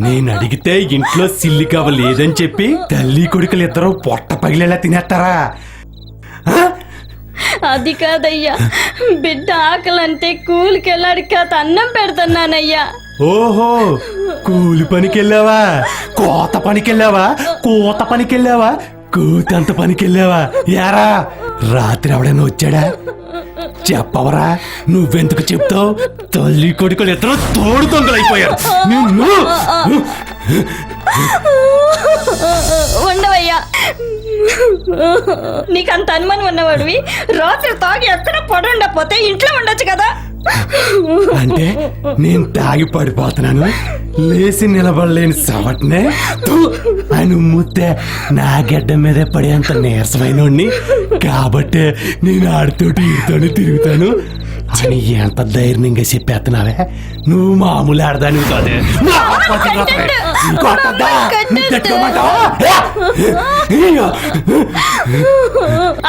నేను అడిగితే ఇంట్లో సిల్లి కవ లేదని చెప్పి తల్లి కొడుకులు ఇద్దరు పొట్ట పగిలేలా తినేస్తారా? అది కాదయ్యా, బిడ్డ ఆకలంటే కూలికెళ్ళాడు కాదు అన్నం పెడుతున్నానయ్యా. ఓహో, కూలి పనికెళ్ళావా? కోత పనికెళ్ళావా? కోత పనికెళ్ళావా? కూతంత పనికెళ్ళావా? యారా రాత్రి ఎవడైనా వచ్చాడా? చెప్పవరా? నువ్వెందుకు చెప్తావు? తల్లి కొడుకులు ఇద్దరు తోడు దొంగలైపోయారు. ఉండవయ్యా, నీకంత అనుమానం ఉన్నవాడివి రాత్రి తాగి ఎక్కడ పడుండపోతే ఇంట్లో ఉండొచ్చు కదా. అంటే నేను తాగి పడిపోతున్నాను, లేచి నిలబడలేని సవట్నే అని ముత్తే నా గడ్డ మీదే పడేంత నీరసమైనోడిని కాబట్టి నేను ఆడితోటి ఈతోని తిరుగుతాను అని ఎంత ధైర్యంగా చెప్పేస్తున్నావే? నువ్వు మామూలు ఆడదాని కాదే.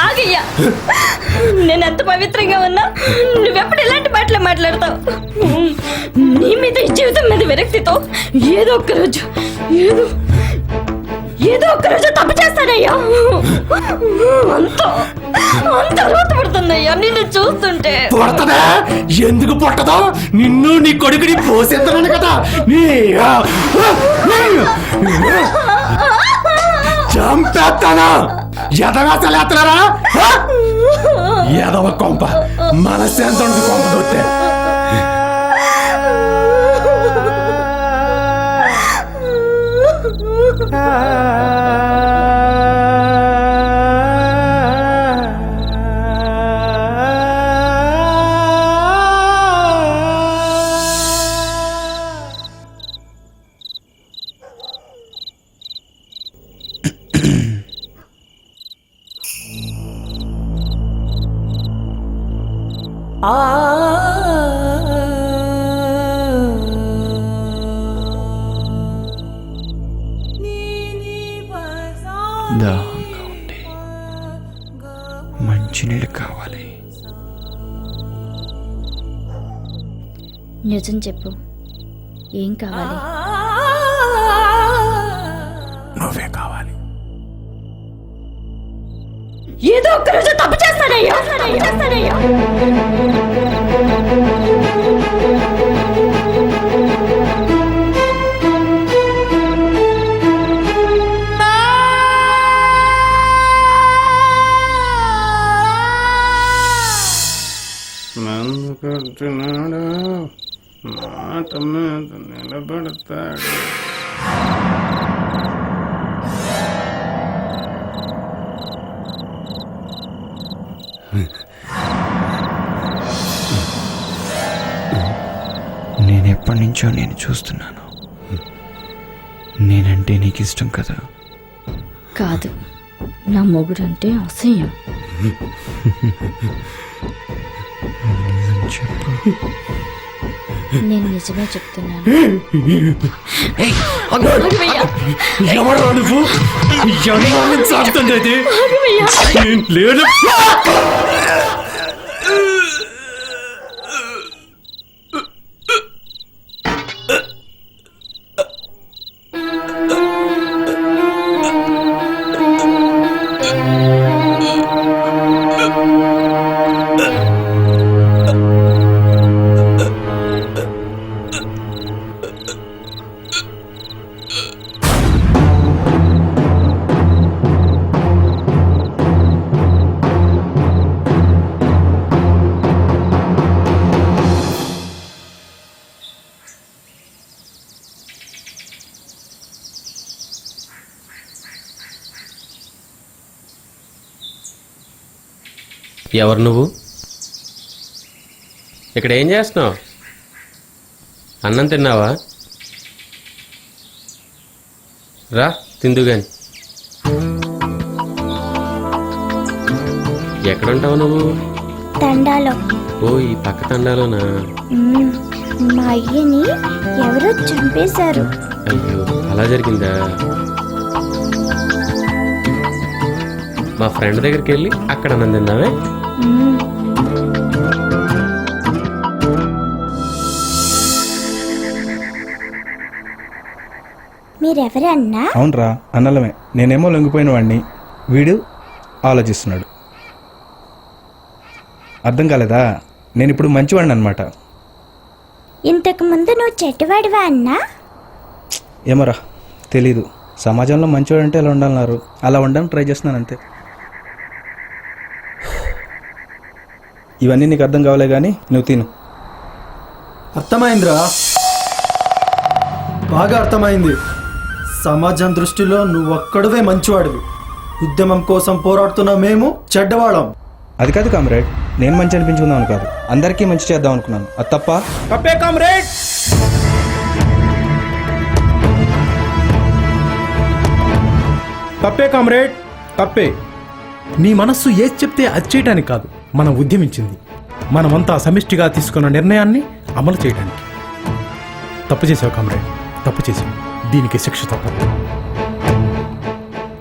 ఆగయ్యా, నేను ఎంత పవిత్రంగా ఉన్నా నువ్వెప్పుడు ఇలాంటి మాటలు మాట్లాడతావు? నీ మీద ఈ జీవితం మీద విరక్తితో ఏదో ఒక్కరోజు తప్పు చేస్తానయ్యా. అంత రోత పడుతుందయ్యా నిన్ను చూస్తుంటే. పుడతదా? ఎందుకు పుట్టదో? నిన్ను నీ కొడుకుని పోసేస్తున్నాను కదా. చంపేస్తానా? ఎదవేస్తలేస్తున్నారా? ఎదవ కొంప మనసేంత కొంప కొట్టే. దాహంగా ఉంది, మంచినీళ్ళు కావాలి. నిజం చెప్పు, ఏం కావాలి? నువ్వే కావాలి. ఏదో ఒక్కరోజు తప్పు చేస్తానయ్యా. మందు కొట్టునాడు మాట మీద నిలబడతాడు. నేనెప్పటి నుంచో నేను చూస్తున్నాను. నేనంటే నీకు ఇష్టం కదా? కాదు, నా మొగుడంటే అసహ్యం. చెప్పు. నేను నిజమే చెప్తున్నాను. ఎవరు నువ్వు? ఎవరిని సాగుతుంది? లేదు. ఎవరు నువ్వు? ఇక్కడ ఏం చేస్తున్నావు? అన్నం తిన్నావా? రా తిందు గాని. ఎక్కడుంటావు నువ్వు? తండాలో. ఓ, ఈ పక్క తండాలోనా? మా అయ్యని ఎవరో చంపేశారు. అయ్యో, అలా జరిగిందా? మా ఫ్రెండ్ దగ్గరికి వెళ్ళి అక్కడ అన్నం తిందామే. మీరెవరన్నా? అవునరా, అన్నలమే. నేనేమో లొంగిపోయిన వాడిని, వీడు ఆలోచిస్తున్నాడు. అర్థం కాలేదా? నేను ఇప్పుడు మంచివాడిని అనమాట. ఇంతకు ముందు నువ్వు చెట్టువాడివా అన్నా? ఏమోరా, తెలీదు. సమాజంలో మంచివాడు అంటే ఎలా ఉండాలన్నారు, అలా ఉండడానికి ట్రై చేస్తున్నాను అంతే. ఇవన్నీ నీకు అర్థం కావాలే కానీ నువ్వు తిను. అర్థమైందిరా, బాగా అర్థమైంది. సమాజం దృష్టిలో నువ్వు ఒక్కడువే మంచివాడివి. ఉద్యమం కోసం పోరాడుతున్న మేము చెడ్డవాళ్ళం. అది కాదు కామ్రేడ్, నేను మంచి అనిపించుకుందామని కాదు, అందరికీ మంచి చేద్దాం అనుకున్నాను. అది తప్ప? తప్పే కామ్రేడ్. తప్పే కామ్రేడ్, తప్పే. నీ మనస్సు ఏది చెప్తే అది చేయడానికి కాదు మనం ఉద్యమించింది. మనమంతా సమిష్టిగా తీసుకున్న నిర్ణయాన్ని అమలు చేయడానికి. తప్పు చేసావు కామ్రేడ్, తప్పు చేసావు. దీనికి శిక్ష తప్పదు.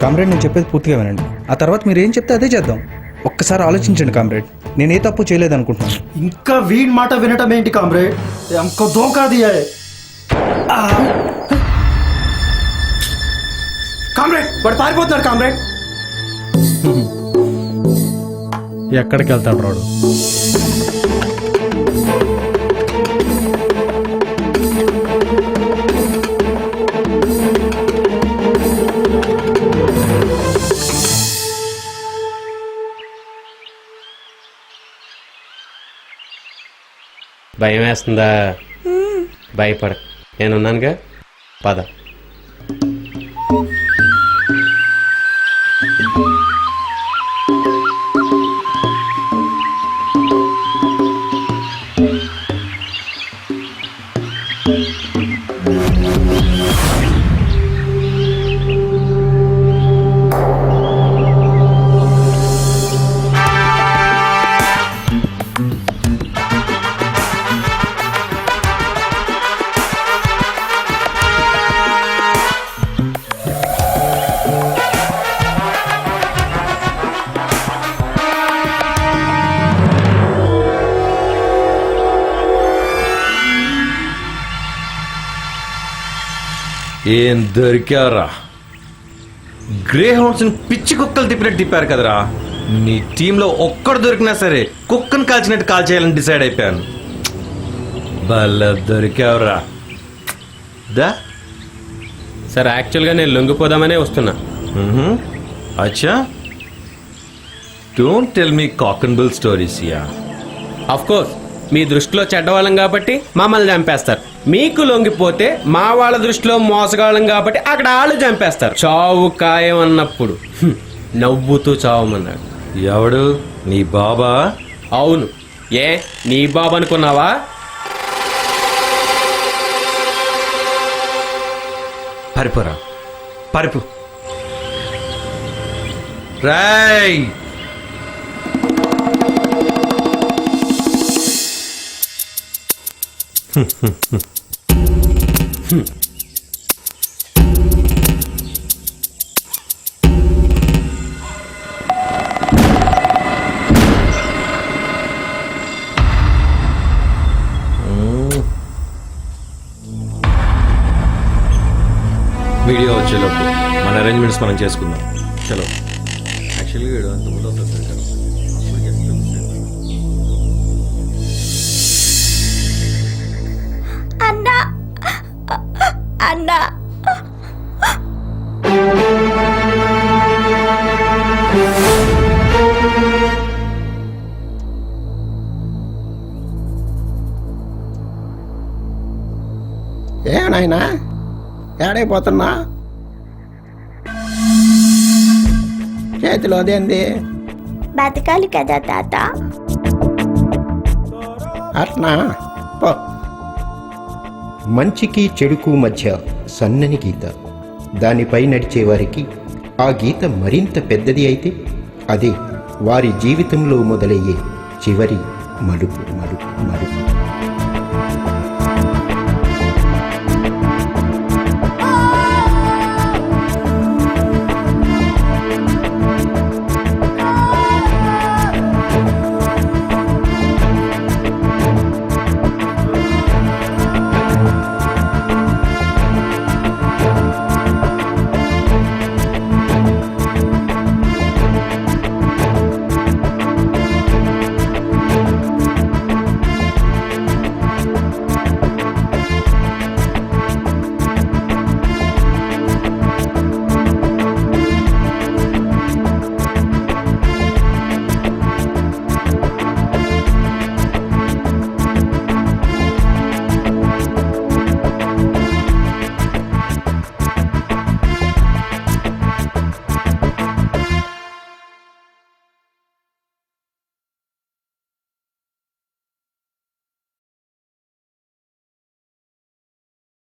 కామ్రేడ్, నేను చెప్పేది పూర్తిగా వినండి. ఆ తర్వాత మీరు ఏం చెప్తే అదే చేద్దాం. ఒక్కసారి ఆలోచించండి కామ్రేడ్, నేనే తప్పు చేయలేదు అనుకుంటున్నాను. ఇంకా వీడి మాట వినటం ఏంటి కామ్రేడ్? हमको धोखा दिया है. కామ్రేడ్, వాడు పారిపోతున్నాడు కామ్రేడ్. ఎక్కడికి వెళ్తాడు రాడు? భయం వేస్తుందా? భయపడ, నేనున్నానుగా. పద. ఏం దొరికారా? గ్రే హౌండ్స్ని పిచ్చి కుక్కలు తిప్పినట్టు తిప్పారు కదరా. నీ టీంలో ఒక్కడు దొరికినా సరే కుక్కను కాల్చినట్టు కాల్ చేయాలని డిసైడ్ అయిపోయాను. భలే దొరికావురా. దా సార్, యాక్చువల్గా నేను లొంగిపోదామనే వస్తున్నా. అచ్చా, don't tell me cock and bull stories. Yeah, of course మీ దృష్టిలో చెడ్డవాళ్ళం కాబట్టి మమ్మల్ని చంపేస్తారు. మీకు లొంగిపోతే మా వాళ్ళ దృష్టిలో మోసగాళ్ళం కాబట్టి అక్కడ వాళ్ళు చంపేస్తారు. చావు ఖాయం అన్నప్పుడు నవ్వుతూ చావమన్నాడు. ఎవడు? నీ బాబా? అవును. ఏ నీ బాబు అనుకున్నావా? పరిపోరా, పరిపు. రాయ్, వీడియో వచ్చేలోపు మన అరేంజ్మెంట్స్ మనం చేసుకుందాం. చలో. యాక్చువల్గా వీడు అంత ముందు వస్తుంది కదా. అన్నా, అన్నా, ఏనాయనా ఏడైపోతున్నా? చేతిలో అదేంది? బతకాలి కదా తాత. అట్నా పో. మంచికి చెడుకు మధ్య సన్నని గీత, దానిపై నడిచేవారికి ఆ గీత మరింత పెద్దది అయితే అదే వారి జీవితంలో మొదలయ్యే చివరి మలుపు.